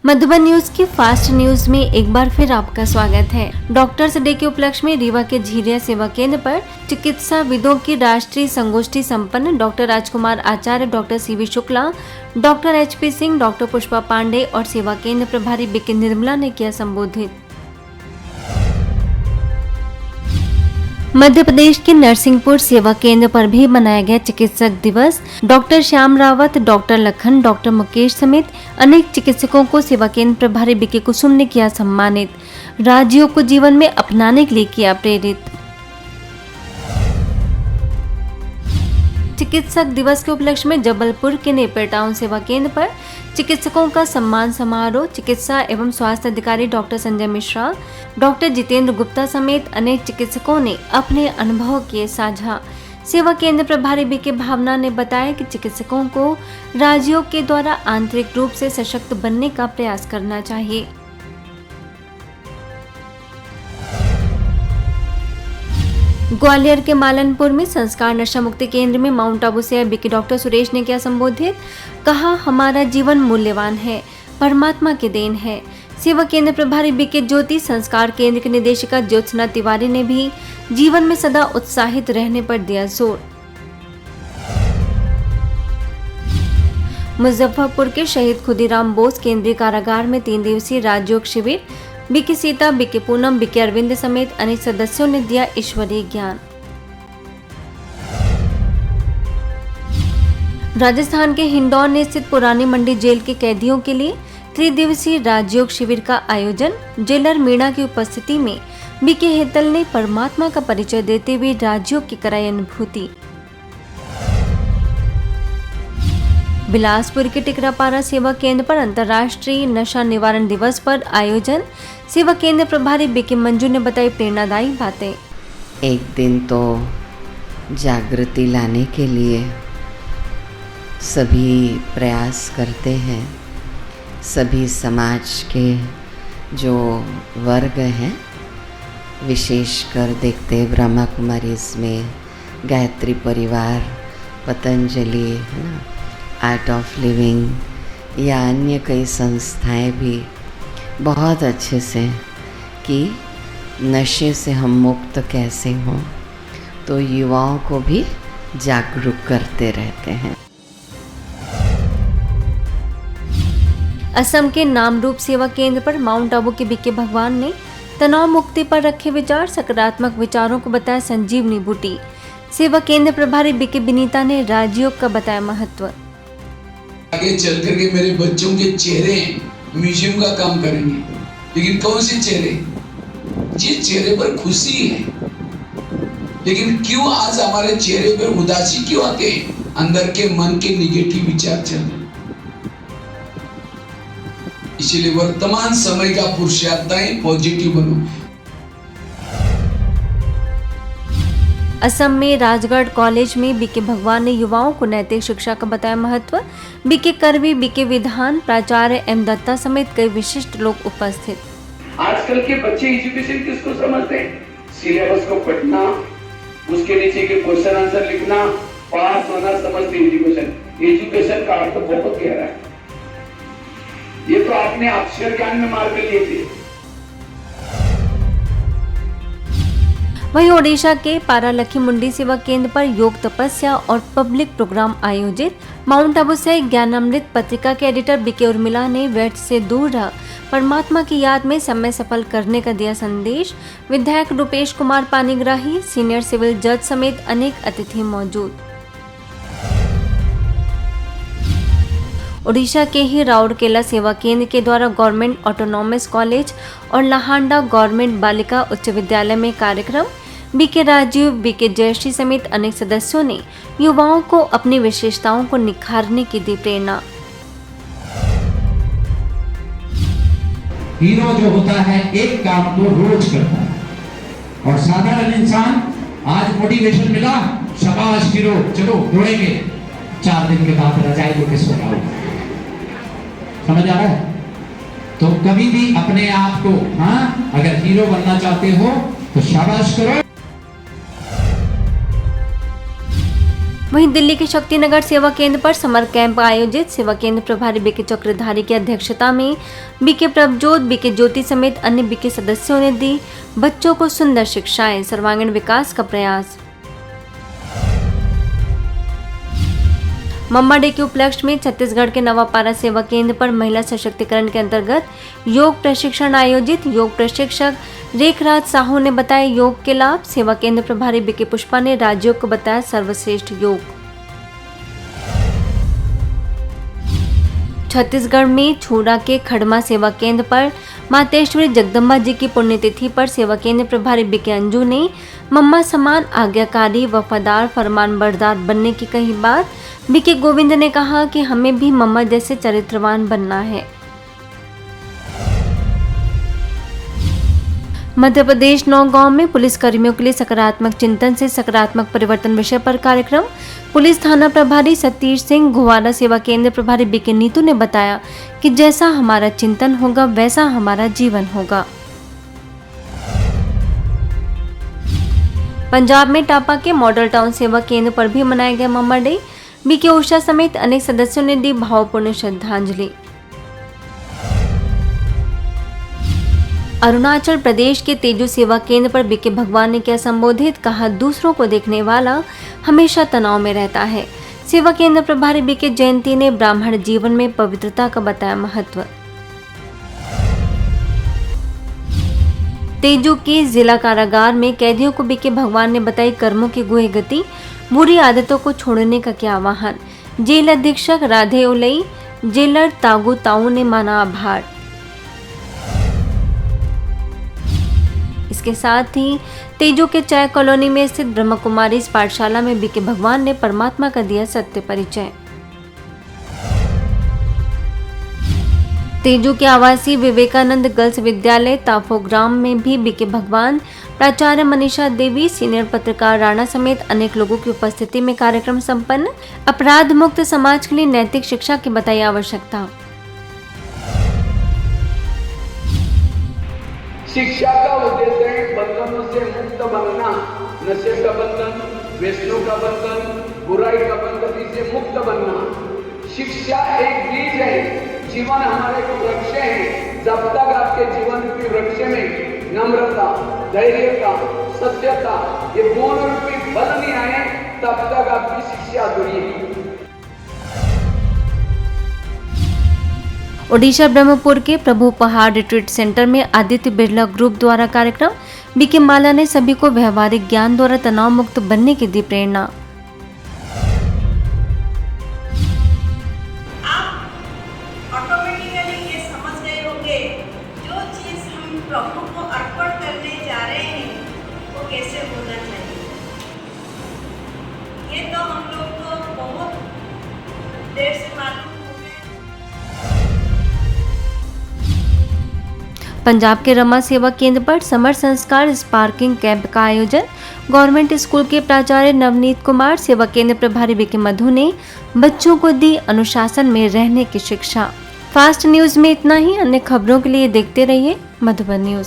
Madhuban news की fast news में एक बार फिर आपका स्वागत है। डॉक्टर्स डे के उपलक्ष्य में रीवा के झीरिया सेवा केंद्र पर चिकित्सा विदों की राष्ट्रीय संगोष्ठी संपन्न। Doctor Rajkumar Acharya, doctor CV Shukla, doctor HP Singh, doctor Pushpa Pande और सेवा केंद्र प्रभारी बीके निर्मला ने किया संबोधित। मध्य प्रदेश के नरसिंहपुर सेवा केंद्र पर भी मनाया गया चिकित्सक दिवस। Doctor Shyam Rawat, doctor Lakhan, doctor Mukesh समेत अनेक चिकित्सकों को सेवा केंद्र प्रभारी बीके कुसुम ने किया सम्मानित। राज्यों को जीवन में अपनाने के लिए किया प्रेरित। चिकित्सक दिवस के उपलक्ष्य में जबलपुर के नेपर टाउन सेवा केंद्र पर चिकित्सकों का सम्मान समारोह। चिकित्सा एवं स्वास्थ्य अधिकारी डॉक्टर संजय मिश्रा, डॉक्टर जितेंद्र गुप्ता समेत अनेक चिकित्सकों ने अपने अनुभव किए साझा। सेवा केंद्र प्रभारी बीके भावना ने बताया कि चिकित्सकों को राज्यों के द्वारा आंतरिक रूप से सशक्त बनने का प्रयास करना चाहिए। ग्वालियर के मालनपुर में संस्कार नशा मुक्ति केंद्र में माउंट आबू से बीके डॉक्टर सुरेश ने किया संबोधित। कहा, हमारा जीवन मूल्यवान है, परमात्मा की देन है। सेवा केंद्र प्रभारी बीके ज्योति संस्कार केंद्र की निदेशिका ज्योत्सना तिवारी ने भी जीवन में सदा उत्साहित रहने पर दिया जोर। मुजफ्फरपुर के शहीद खुदीराम बोस केंद्रीय कारागार में 3 दिवसीय राजयोग शिविर। BK Sita, BK Poonam, BK Arvind समेत अनेक सदस्यों ने दिया ईश्वरीय ज्ञान। राजस्थान के हिंडौन में स्थित पुरानी मंडी जेल के कैदियों के लिए 3 दिवसीय राजयोग शिविर का आयोजन। जेलर मीणा की उपस्थिति में बीके हेतल ने परमात्मा का परिचय देते हुए राजयोग की कराई अनुभूति। बिलासपुर के टिकरापारा सेवा केंद्र पर अंतर्राष्ट्रीय नशा निवारण दिवस पर आयोजन। सेवा केंद्र प्रभारी बीके मंजू ने बताई प्रेरणादायी बातें। एक दिन तो जागृति लाने के लिए सभी प्रयास करते हैं। सभी समाज के जो वर्ग हैं, विशेषकर देखते ब्रह्मा कुमारी में गायत्री परिवार, पतंजलि, है ना, आर्ट ऑफ लिविंग या अन्य कई संस्थाएं भी बहुत अच्छे से कि नशे से हम मुक्त कैसे हों, तो युवाओं को भी जागरूक करते रहते हैं। असम के नामरूप सेवा केंद्र पर माउंट आबू के बीके भगवान ने तनाव मुक्ति पर रखे विचार। सकारात्मक विचारों को बताया संजीवनी बूटी। सेवा केंद्र प्रभारी बीके विनीता ने राजयोग का बताया महत्व। आगे चल करके मेरे बच्चों के चेहरे म्यूजियम का काम करेंगे, लेकिन कौन से चेहरे? जिस चेहरे पर खुशी है। लेकिन क्यों आज हमारे चेहरे पर उदासी क्यों आते हैं? अंदर के मन के निगेटिव विचार चल रहे। इसीलिए वर्तमान समय का पुरुषार्थ है पॉजिटिव बनो। असम में राजगढ़ कॉलेज में बीके भगवान ने युवाओं को नैतिक शिक्षा का बताया महत्व। बीके करवी, बीके विधान प्राचार्य एम दत्ता समेत कई विशिष्ट लोग उपस्थित। आजकल के बच्चे एजुकेशन किसको समझते हैं? सिलेबस को पढ़ना, उसके नीचे के क्वेश्चन आंसर लिखना, पास होना समझते एजुकेशन। एजुकेशन का अर्थ बहुत गहरा है। ये तो आपने अक्षर ज्ञान में मार कर लिए थे। वहीं ओडिशा के पारालखी मुंडी सेवा केंद्र पर योग तपस्या और पब्लिक प्रोग्राम आयोजित। माउंट आबू से ज्ञानामृत पत्रिका के एडिटर बीके उर्मिला ने व्यर्थ से दूर रह परमात्मा की याद में समय सफल करने का दिया संदेश। विधायक रूपेश कुमार पानीग्राही, सीनियर सिविल जज समेत अनेक अतिथि मौजूद। ओडिशा के ही राउरकेला सेवा केंद्र के द्वारा गवर्नमेंट ऑटोनॉमस कॉलेज और लाहांडा गवर्नमेंट बालिका उच्च विद्यालय में कार्यक्रम। बीके राजीव, बीके जयश्री समेत अनेक सदस्यों ने युवाओं को अपनी विशेषताओं को निखारने की दी प्रेरणा। हीरो जो होता है एक काम को रोज करता है, और साधारण इंसान आज मोटिवेशन मिला, शाबाश हीरो, चलो दौड़ेंगे, 4 दिन के बाद रजाई को किसको डालो। समझ आ रहा है? तो कभी भी अपने आप को, हाँ, अगर हीरो बनना चाहते हो तो शाबाश करो। वहीं दिल्ली के शक्तिनगर सेवा केंद्र पर समर कैंप आयोजित। सेवा केंद्र प्रभारी बीके चक्रधारी की अध्यक्षता में बीके प्रभजोत, बीके ज्योति समेत अन्य बीके सदस्यों ने दी बच्चों को सुंदर शिक्षाएं, सर्वांगीण विकास का प्रयास। मम्मा डे के उपलक्ष्य में छत्तीसगढ़ के नवापारा सेवा केंद्र पर महिला सशक्तिकरण के अंतर्गत योग प्रशिक्षण आयोजित। योग प्रशिक्षक रेखराज साहू ने बताया योग के लाभ। सेवा केंद्र प्रभारी बीके पुष्पा ने राजयोग को बताया सर्वश्रेष्ठ योग। छत्तीसगढ़ में छूरा के खड़मा सेवा केंद्र पर मातेश्वरी जगदम्बा जी की पुण्यतिथि पर सेवा केंद्र प्रभारी बीके अंजू ने मम्मा समान, आज्ञाकारी, वफादार, फरमानबरदार बनने की कही बात। बीके गोविंद ने कहा कि हमें भी मम्मा जैसे चरित्रवान बनना है। मध्य प्रदेश नौगांव में पुलिस कर्मियों के लिए सकारात्मक चिंतन से सकारात्मक परिवर्तन विषय पर कार्यक्रम। पुलिस थाना प्रभारी सतीश सिंह, घुवारा सेवा केंद्र प्रभारी बीके नीतू ने बताया कि जैसा हमारा चिंतन होगा वैसा हमारा जीवन होगा। पंजाब में टापा के मॉडल टाउन सेवा केंद्र पर भी मनाया गया मम्मा डे। बीके उषा समेत अनेक सदस्यों ने दी भावपूर्ण श्रद्धांजलि। अरुणाचल प्रदेश के तेजू सेवा केंद्र पर बीके भगवान ने किया संबोधित। कहा दूसरों को देखने वाला हमेशा तनाव में रहता है। सेवा केंद्र प्रभारी बीके जयंती ने ब्राह्मण जीवन में पवित्रता का बताया महत्व। तेजू के जिला कारागार में कैदियों को बीके भगवान ने बताई कर्मों की गुहे गति, बुरी आदतों को छोड़ने का किया आह्वान। जेल अधीक्षक राधे उलई, जेलर तागू ताऊ ने माना आभार। इसके साथ ही तेजू के चाय कॉलोनी में स्थित ब्रह्म कुमारी पाठशाला में बीके भगवान ने परमात्मा का दिया सत्य परिचय। तेजू के आवासीय विवेकानंद गर्ल्स विद्यालय ताफोग्राम में भी बीके भगवान, प्राचार्य मनीषा देवी, सीनियर पत्रकार राणा समेत अनेक लोगों की उपस्थिति में कार्यक्रम संपन्न। अपराध मुक्त समाज के लिए नैतिक शिक्षा की बताई आवश्यकता। शिक्षा का उद्देश्य है बंधनों से मुक्त बनना, नशे का बंधन, व्यसनों का बंधन, बुराई का बंधन से मुक्त बनना। शिक्षा एक बीज है, जीवन हमारे वृक्ष है। जब तक आपके जीवन के वृक्ष में नम्रता, धैर्यता, सत्यता ये गुण रूपी फल नहीं आए तब तक आपकी शिक्षा अधूरी है। ओडिशा ब्रह्मपुर के प्रभु पहाड़ रिट्रीट सेंटर में आदित्य बिरला ग्रुप द्वारा कार्यक्रम। बीके माला ने सभी को व्यवहारिक ज्ञान द्वारा तनाव मुक्त बनने की दी प्रेरणा। आप ऑटोमेटिकली ये समझ गए होंगे जो चीज हम प्रभु को अर्पण करने जा रहे हैं वो कैसे होना चाहिए। ये तो हम लोग को बहुत देर से मालूम। पंजाब के रमा सेवा केंद्र पर समर संस्कार स्पार्किंग कैंप का आयोजन। गवर्नमेंट स्कूल के प्राचार्य नवनीत कुमार, सेवा केंद्र प्रभारी बीके मधु ने बच्चों को दी अनुशासन में रहने की शिक्षा। फास्ट न्यूज में इतना ही। अन्य खबरों के लिए देखते रहिए मधुबन न्यूज।